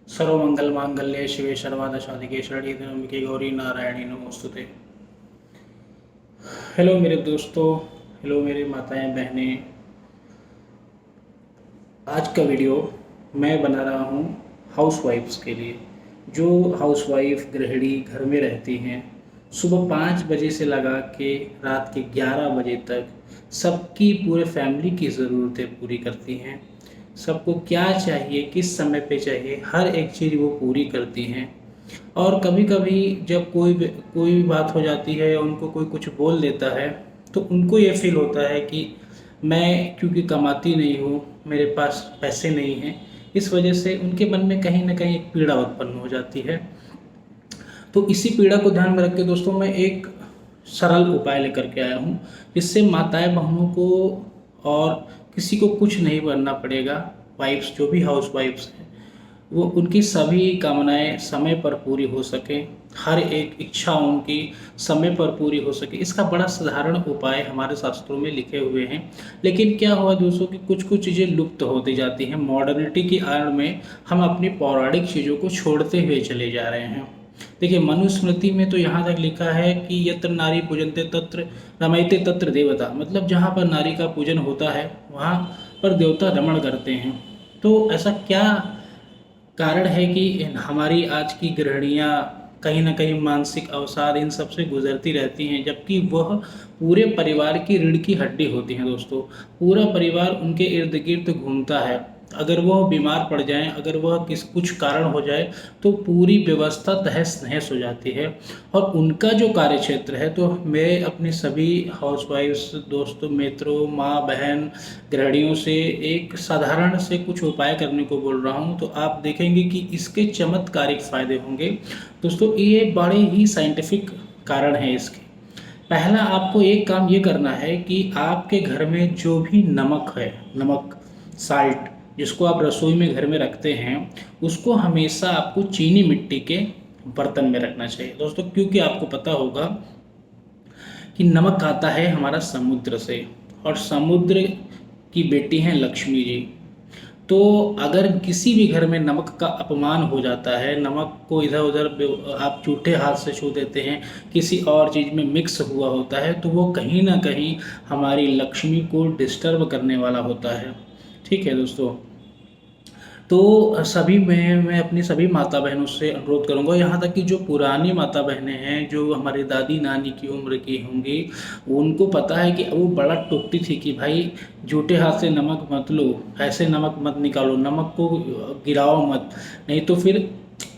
सर्वमंगल मांगल्ये शिवे सर्वादशाधिके शरण्ये त्र्यंबके गौरी नारायणी नमोस्तुते। हेलो मेरे दोस्तों, हेलो मेरी माताएं बहनें। आज का वीडियो मैं बना रहा हूँ हाउसवाइफ्स के लिए, जो हाउसवाइफ गृहिणी घर में रहती हैं। सुबह 5 बजे से लगा के रात के 11 बजे तक सबकी पूरे फैमिली की ज़रूरतें पूरी करती हैं। सबको क्या चाहिए, किस समय पे चाहिए, हर एक चीज़ वो पूरी करती हैं। और कभी कभी जब कोई भी बात हो जाती है या उनको कोई कुछ बोल देता है, तो उनको ये फील होता है कि मैं क्योंकि कमाती नहीं हूँ, मेरे पास पैसे नहीं हैं, इस वजह से उनके मन में कहीं ना कहीं एक पीड़ा उत्पन्न हो जाती है। तो इसी पीड़ा को ध्यान में रख के दोस्तों मैं एक सरल उपाय लेकर के आया हूँ, जिससे माताएं बहनों को और किसी को कुछ नहीं करना पड़ेगा। वाइफ्स जो भी हाउस वाइफ्स हैं, वो उनकी सभी कामनाएं समय पर पूरी हो सके, हर एक इच्छा उनकी समय पर पूरी हो सके। इसका बड़ा साधारण उपाय हमारे शास्त्रों में लिखे हुए हैं। लेकिन क्या हुआ दोस्तों कि कुछ कुछ चीज़ें लुप्त होती जाती हैं। मॉडर्निटी की आड़ में हम अपनी पौराणिक चीज़ों को छोड़ते हुए चले जा रहे हैं। देखिए, मनुस्मृति में तो यहाँ तक लिखा है कि यत्र नारी पूजनते तत्र रमयते तत्र देवता, मतलब जहाँ पर नारी का पूजन होता है वहाँ पर देवता रमण करते हैं। तो ऐसा क्या कारण है कि हमारी आज की गृहिणियाँ कहीं ना कहीं मानसिक अवसाद इन सब से गुजरती रहती हैं, जबकि वह पूरे परिवार की रीढ़ की हड्डी होती हैं दोस्तों। पूरा परिवार उनके इर्द गिर्द घूमता है। अगर वह बीमार पड़ जाएं, अगर वह कुछ कारण हो जाए, तो पूरी व्यवस्था तहस नहस हो जाती है। और उनका जो कार्य क्षेत्र है, तो मैं अपने सभी हाउसवाइफ्स दोस्तों, मित्रों, माँ बहन, गृहिणियों से एक साधारण से कुछ उपाय करने को बोल रहा हूँ। तो आप देखेंगे कि इसके चमत्कारिक फायदे होंगे दोस्तों। ये बड़े ही साइंटिफिक कारण है इसके। पहला, आपको एक काम ये करना है कि आपके घर में जो भी नमक है, नमक साल्ट जिसको आप रसोई में घर में रखते हैं, उसको हमेशा आपको चीनी मिट्टी के बर्तन में रखना चाहिए दोस्तों। क्योंकि आपको पता होगा कि नमक आता है हमारा समुद्र से, और समुद्र की बेटी हैं लक्ष्मी जी। तो अगर किसी भी घर में नमक का अपमान हो जाता है, नमक को इधर उधर आप झूठे हाथ से छू देते हैं, किसी और चीज़ में मिक्स हुआ होता है, तो वो कहीं ना कहीं हमारी लक्ष्मी को डिस्टर्ब करने वाला होता है। ठीक है दोस्तों। तो सभी मैं अपनी सभी माता बहनों से अनुरोध करूंगा, यहाँ तक कि जो पुरानी माता बहनें हैं, जो हमारी दादी नानी की उम्र की होंगी, उनको पता है कि वो बड़ा टोकती थी कि भाई झूठे हाथ से नमक मत लो, ऐसे नमक मत निकालो, नमक को गिराओ मत, नहीं तो फिर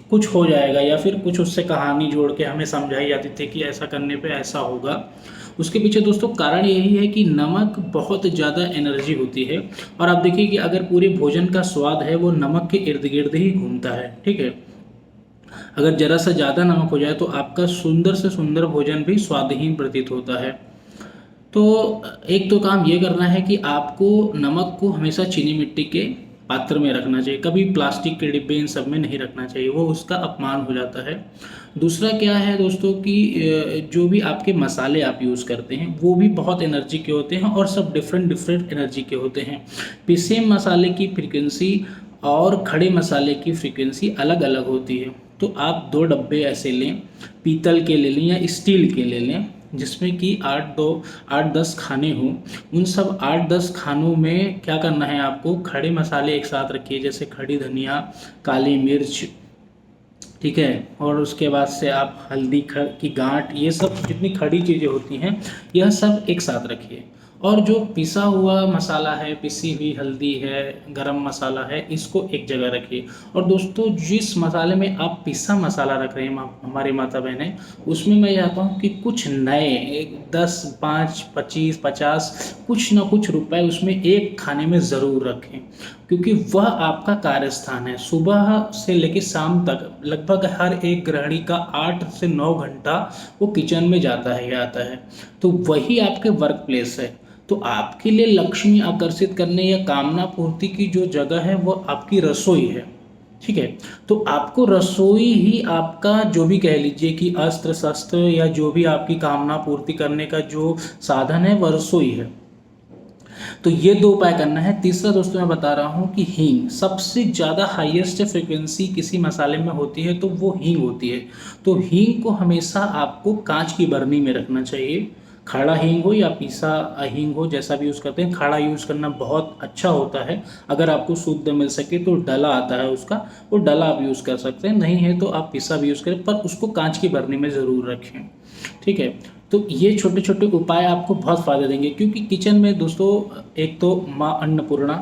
कुछ हो जाएगा। या फिर कुछ उससे कहानी जोड़ के हमें समझाई जाती थी कि ऐसा करने पे ऐसा होगा। उसके पीछे दोस्तों कारण यही है कि नमक बहुत ज़्यादा एनर्जी होती है। और आप देखिए कि अगर पूरे भोजन का स्वाद है वो नमक के इर्द गिर्द ही घूमता है। ठीक है, अगर जरा सा ज़्यादा नमक हो जाए तो आपका सुंदर से सुंदर भोजन भी स्वादहीन प्रतीत होता है। तो एक तो काम ये करना है कि आपको नमक को हमेशा चीनी मिट्टी के पात्र में रखना चाहिए, कभी प्लास्टिक के डिब्बे इन सब में नहीं रखना चाहिए, वो उसका अपमान हो जाता है। दूसरा क्या है दोस्तों कि जो भी आपके मसाले आप यूज़ करते हैं वो भी बहुत एनर्जी के होते हैं, और सब डिफरेंट डिफरेंट एनर्जी के होते हैं। पिसे मसाले की फ्रीक्वेंसी और खड़े मसाले की फ्रीक्वेंसी अलग अलग होती है। तो आप 2 डब्बे ऐसे लें, पीतल के ले लें या स्टील के ले लें, जिसमें कि 8-10 खाने हों। उन सब 8-10 खानों में क्या करना है, आपको खड़े मसाले एक साथ रखिए, जैसे खड़ी धनिया, काली मिर्च, ठीक है, और उसके बाद से आप हल्दी की गांठ, ये सब जितनी खड़ी चीज़ें होती हैं यह सब एक साथ रखिए। और जो पिसा हुआ मसाला है, पिसी हुई हल्दी है, गरम मसाला है, इसको एक जगह रखिए। और दोस्तों, जिस मसाले में आप पिसा मसाला रख रहे हैं हमारी माता बहनें, उसमें मैं चाहता हूँ कि कुछ नए 10, 5, 25, 50 कुछ ना कुछ रुपए उसमें एक खाने में ज़रूर रखें। क्योंकि वह आपका कार्यस्थान है। सुबह से लेकर शाम तक लगभग हर एक गृहिणी का 8 से 9 घंटा वो किचन में जाता है या आता है, तो वही आपके वर्क प्लेस है। तो आपके लिए लक्ष्मी आकर्षित करने या कामना पूर्ति की जो जगह है वो आपकी रसोई है। ठीक है, तो आपको रसोई ही आपका जो भी कह लीजिए कि अस्त्र शस्त्र या जो भी आपकी कामना पूर्ति करने का जो साधन है वह रसोई है। तो ये 2 उपाय करना है। तीसरा दोस्तों मैं बता रहा हूँ कि हींग सबसे ज़्यादा हाईएस्ट फ्रिक्वेंसी किसी मसाले में होती है तो वो हींग होती है। तो हींग को हमेशा आपको कांच की बरनी में रखना चाहिए। खड़ा हींग हो या पीसा हींग हो, जैसा भी यूज़ करते हैं, खड़ा यूज़ करना बहुत अच्छा होता है। अगर आपको शुद्ध मिल सके तो डला आता है उसका, वो डला आप यूज़ कर सकते हैं, नहीं है तो आप पीसा भी यूज़ करें, पर उसको कांच की बरनी में ज़रूर रखें। ठीक है, तो ये छोटे छोटे उपाय आपको बहुत फ़ायदा देंगे, क्योंकि किचन में दोस्तों एक तो माँ अन्नपूर्णा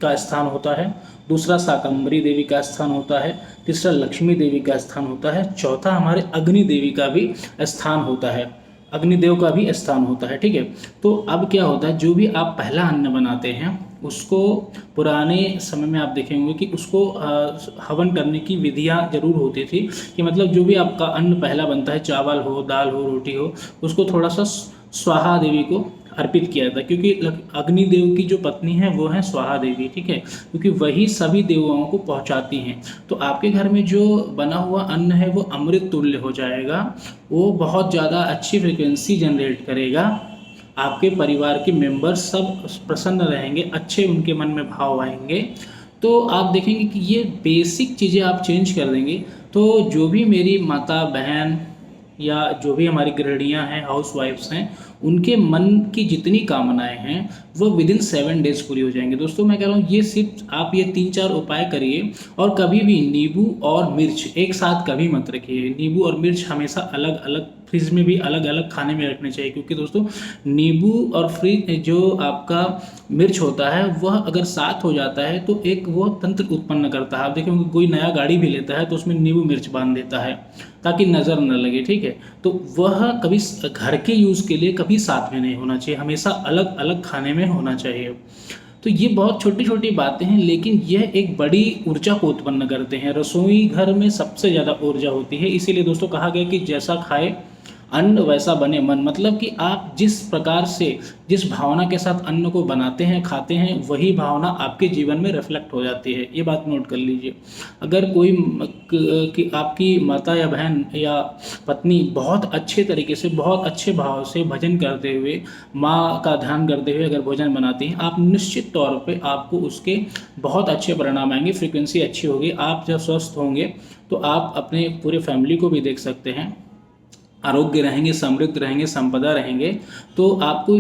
का स्थान होता है, दूसरा शाकंभरी देवी का स्थान होता है, तीसरा लक्ष्मी देवी का स्थान होता है, चौथा हमारे अग्नि देवी का भी स्थान होता है, अग्निदेव का भी स्थान होता है। ठीक है, तो अब क्या होता है, जो भी आप पहला अन्न बनाते हैं उसको पुराने समय में आप देखेंगे कि उसको हवन करने की विधियां जरूर होती थी, कि मतलब जो भी आपका अन्न पहला बनता है, चावल हो, दाल हो, रोटी हो, उसको थोड़ा सा स्वाहा देवी को अर्पित किया था, क्योंकि अग्निदेव की जो पत्नी है वो है स्वाहा देवी। ठीक है, क्योंकि वही सभी देवताओं को पहुंचाती हैं। तो आपके घर में जो बना हुआ अन्न है वो अमृत तुल्य हो जाएगा, वो बहुत ज़्यादा अच्छी फ्रिक्वेंसी जनरेट करेगा, आपके परिवार के मेंबर्स सब प्रसन्न रहेंगे, अच्छे उनके मन में भाव आएंगे। तो आप देखेंगे कि ये बेसिक चीज़ें आप चेंज कर देंगे, तो जो भी मेरी माता बहन या जो भी हमारी गृहिणियाँ हैं, हाउस वाइफ्स हैं, उनके मन की जितनी कामनाएं हैं वो विदिन 7 डेज पूरी हो जाएंगे। दोस्तों मैं कह रहा हूँ ये सिर्फ आप ये 3-4 उपाय करिए, और कभी भी नींबू और मिर्च एक साथ कभी मत रखिए। नींबू और मिर्च हमेशा अलग अलग, फ्रिज में भी अलग अलग खाने में रखने चाहिए, क्योंकि दोस्तों नींबू और फ्रिज जो आपका मिर्च होता है वह अगर साथ हो जाता है तो एक वो तंत्र उत्पन्न करता है। आप देखेंगे कोई नया गाड़ी भी लेता है तो उसमें नींबू मिर्च बांध देता है ताकि नज़र न लगे। ठीक है, तो वह कभी घर के यूज़ के लिए कभी साथ में नहीं होना चाहिए, हमेशा अलग अलग खाने में होना चाहिए। तो ये बहुत छोटी छोटी बातें हैं, लेकिन यह एक बड़ी ऊर्जा को उत्पन्न करते हैं। रसोई घर में सबसे ज़्यादा ऊर्जा होती है, इसीलिए दोस्तों कहा गया कि जैसा खाए अन्न वैसा बने मन, मतलब कि आप जिस प्रकार से, जिस भावना के साथ अन्न को बनाते हैं, खाते हैं, वही भावना आपके जीवन में रिफ्लेक्ट हो जाती है। ये बात नोट कर लीजिए। अगर कोई कि आपकी माता या बहन या पत्नी बहुत अच्छे तरीके से, बहुत अच्छे भाव से भजन करते हुए, माँ का ध्यान करते हुए अगर भोजन बनाती हैं, आप निश्चित तौर पे आपको उसके बहुत अच्छे परिणाम आएंगे, फ्रीक्वेंसी अच्छी होगी। आप जब स्वस्थ होंगे तो आप अपने पूरे फैमिली को भी देख सकते हैं, आरोग्य रहेंगे, समृद्ध रहेंगे, संपदा रहेंगे, तो आपको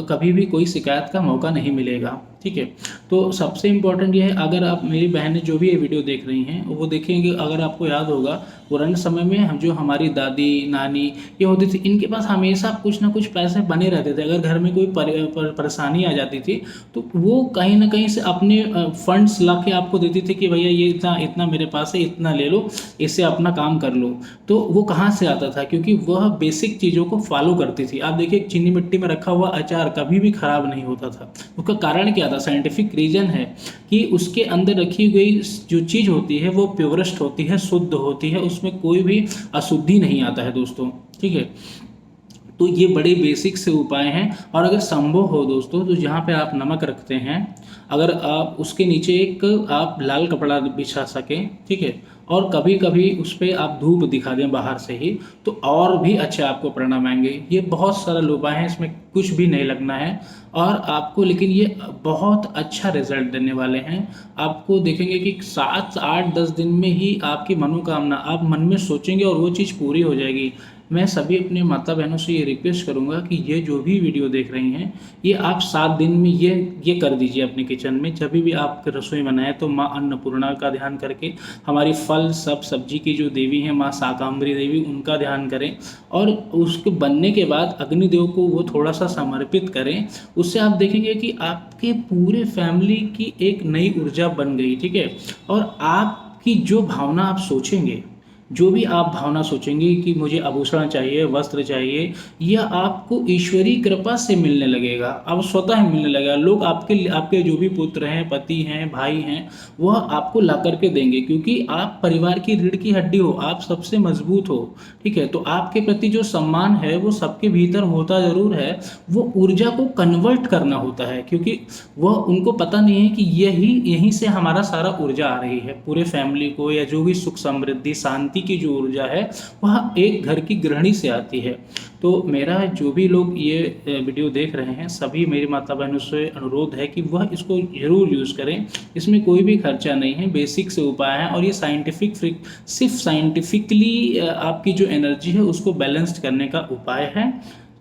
कभी भी कोई शिकायत का मौका नहीं मिलेगा। ठीक है, तो सबसे इम्पोर्टेंट ये है, अगर आप मेरी बहनें जो भी ये वीडियो देख रही हैं वो देखेंगे, अगर आपको याद होगा पुराने समय में हम जो हमारी दादी नानी ये होती थी, इनके पास हमेशा कुछ ना कुछ पैसे बने रहते थे। अगर घर में कोई परेशानी आ जाती थी तो वो कहीं ना कहीं से अपने फंड्स ला के आपको देती थी कि भैया ये इतना इतना मेरे पास है, इतना ले लो, इससे अपना काम कर लो। तो वो कहाँ से आता था, क्योंकि वह बेसिक चीज़ों को फॉलो करती थी। आप देखिए चीनी मिट्टी में रखा हुआ अचार कभी भी खराब नहीं होता था। उसका कारण क्या था, साइंटिफिक रीजन है कि उसके अंदर रखी गई जो चीज़ होती है वो प्योरेस्ट होती है, शुद्ध होती है, उसमें कोई भी अशुद्धि नहीं आता है दोस्तों। ठीक है, तो ये बड़े बेसिक से उपाय हैं। और अगर संभव हो दोस्तों तो जहाँ पे आप नमक रखते हैं, अगर आप उसके नीचे एक आप लाल कपड़ा बिछा सकें, ठीक है, और कभी कभी उस पर आप धूप दिखा दें बाहर से ही, तो और भी अच्छे आपको परिणाम आएंगे। ये बहुत सरल उपाय हैं, इसमें कुछ भी नहीं लगना है और आपको, लेकिन ये बहुत अच्छा रिजल्ट देने वाले हैं। आपको देखेंगे कि 7, 8, 10 दिन में ही आपकी मनोकामना आप मन में सोचेंगे और वो चीज़ पूरी हो जाएगी। मैं सभी अपने माता बहनों से ये रिक्वेस्ट करूँगा कि ये जो भी वीडियो देख रही हैं, ये आप 7 दिन में ये कर दीजिए अपने किचन में। जब भी आप रसोई बनाएं तो माँ अन्नपूर्णा का ध्यान करके, हमारी फल सब सब्जी की जो देवी हैं माँ शाकंभरी देवी, उनका ध्यान करें, और उसके बनने के बाद अग्निदेव को वो थोड़ा सा समर्पित करें। उससे आप देखेंगे कि आपके पूरे फैमिली की एक नई ऊर्जा बन गई। ठीक है, और आपकी जो भावना आप सोचेंगे, जो भी आप भावना सोचेंगे कि मुझे आभूषण चाहिए, वस्त्र चाहिए, यह आपको ईश्वरीय कृपा से मिलने लगेगा, अब स्वतः मिलने लगेगा। लोग आपके जो भी पुत्र हैं, पति हैं, भाई हैं, वह आपको ला करके देंगे, क्योंकि आप परिवार की रीढ़ की हड्डी हो, आप सबसे मजबूत हो। ठीक है, तो आपके प्रति जो सम्मान है वो सबके भीतर होता ज़रूर है, वो ऊर्जा को कन्वर्ट करना होता है, क्योंकि वह उनको पता नहीं है कि यहीं से हमारा सारा ऊर्जा आ रही है पूरे फैमिली को, या जो भी सुख समृद्धि शांति शांति की जो ऊर्जा है वह एक घर की गृहिणी से आती है। तो मेरा जो भी लोग ये वीडियो देख रहे हैं, सभी मेरी माता बहनों से अनुरोध है कि वह इसको ज़रूर यूज़ करें। इसमें कोई भी खर्चा नहीं है, बेसिक से उपाय है और ये सिर्फ साइंटिफिकली आपकी जो एनर्जी है उसको बैलेंस्ड करने का उपाय है।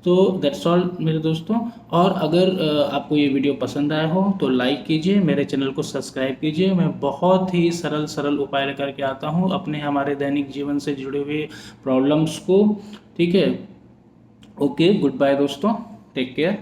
तो दैट्स ऑल मेरे दोस्तों। और अगर आपको ये वीडियो पसंद आया हो तो लाइक कीजिए, मेरे चैनल को सब्सक्राइब कीजिए। मैं बहुत ही सरल उपाय लेकर के आता हूँ अपने हमारे दैनिक जीवन से जुड़े हुए प्रॉब्लम्स को। ठीक है, ओके, गुड बाय दोस्तों, टेक केयर।